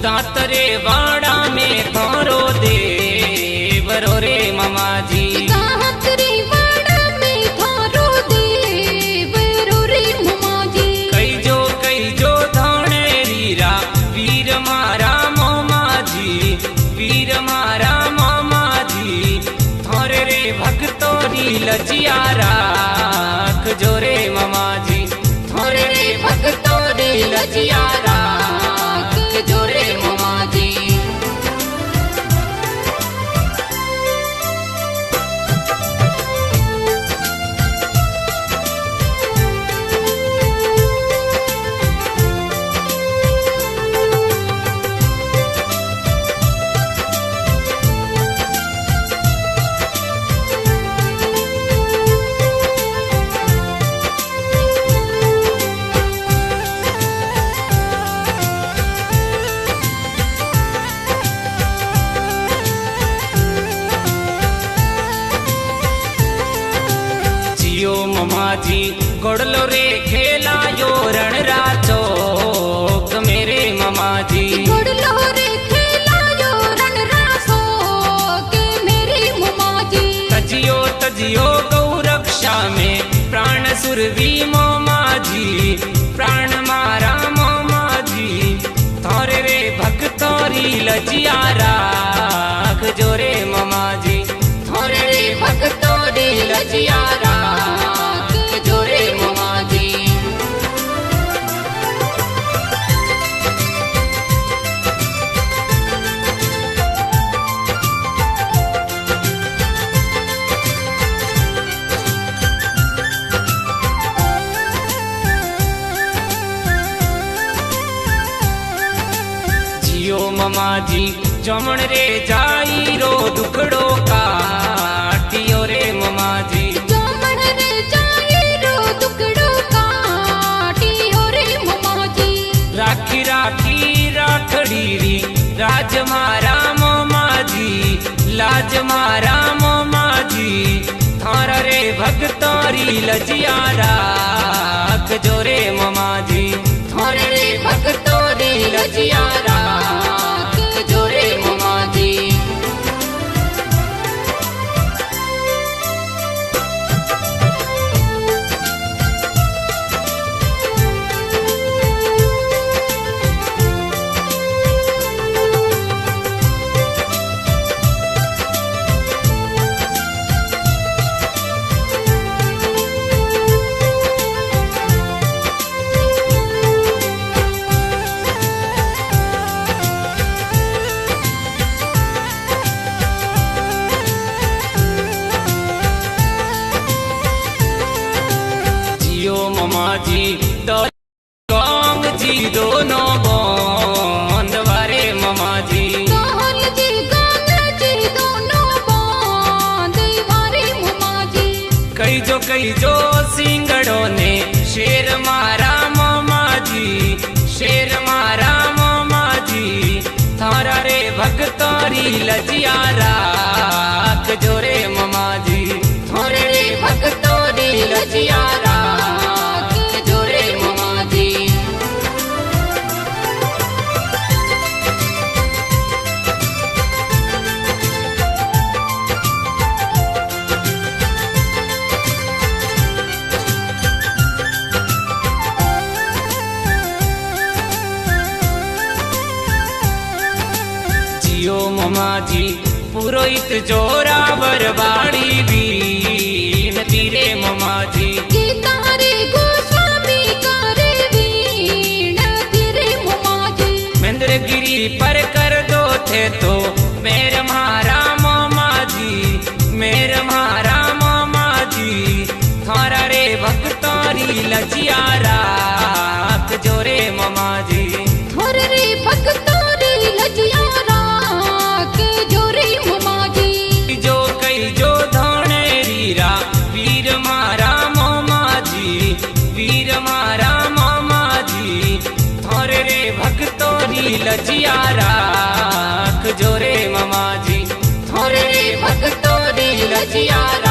दातरे वाड़ा में थारो देवरो रे ममाजी। दातरे वाड़ा में थारो देवरो रे ममाजी। कई जो धाणे रीरा वीर मारा मोमाजी, वीर मारा मोमाजी। थारे रे भक्तोरी लजिया राख जो रे ममाजी, थारे रे भक्तोरी लजिया राख जो रे ममाजी। जियो ममाजी गोड़लो रे खेलायो रण राचोक मेरे ममाजी। गोड़लो रे खेलायो रण राचोक मेरे ममाजी। तजियो गौ रक्षा में प्राण सुरवी मोमाजी, प्राण मारा मोमाजी। थारे रे भक्तोरी लजिया राख जो रे ममाजी, थारे रे भक्तोरी लजिया राख जो रे ममाजी। जियो ममाजी जमण रे जाई रो दुखड़ो काटियो रे ममाजी। जमण रे जाई रो दुखड़ो काटियो रे ममाजी। राखी राखड़ी री राज मारा मोमाजी, लाज मारा मोमाजी। थारा रे भक्तोरी लजिया राख जो रे ममाजी, थारे रे भक्तोरी लजिया राख जो रे ममाजी। जियो ममाजी गांग जी दोनों बंद वारे ममाजी। गाल जी गाल जी दोनों बांध वारे ममाजी। कई जो सिंगड़ों ने शेर मारा मोमाजी, शेर मारा मोमाजी। थारा रे भक्तोरी लजिया राख जो रे ममाजी, थारे रे भक्तोरी लजिया राख जो रे ममाजी। जियो ममाजी पुरोहित जोरावर बाड़ी बीन तीरे ममाजी। गीतारे गोस्वामी करे वीण तीरे ममाजी। महेंद्रगिरी पर कर दो थे तो मेर मारा मोमाजी, मेर मारा मोमाजी। थारा रे भक्तोरी लजिया राख जो रे ममाजी, थारे रे भक्तोरी लजिया राख जो रे ममाजी। जो धाणे रीरा वीर मारा मोमाजी, वीर मारा मोमाजी। थारे रे भक्तोरी लजिया राख जो रे ममाजी, थारे रे भक्तोरी लजिया राख।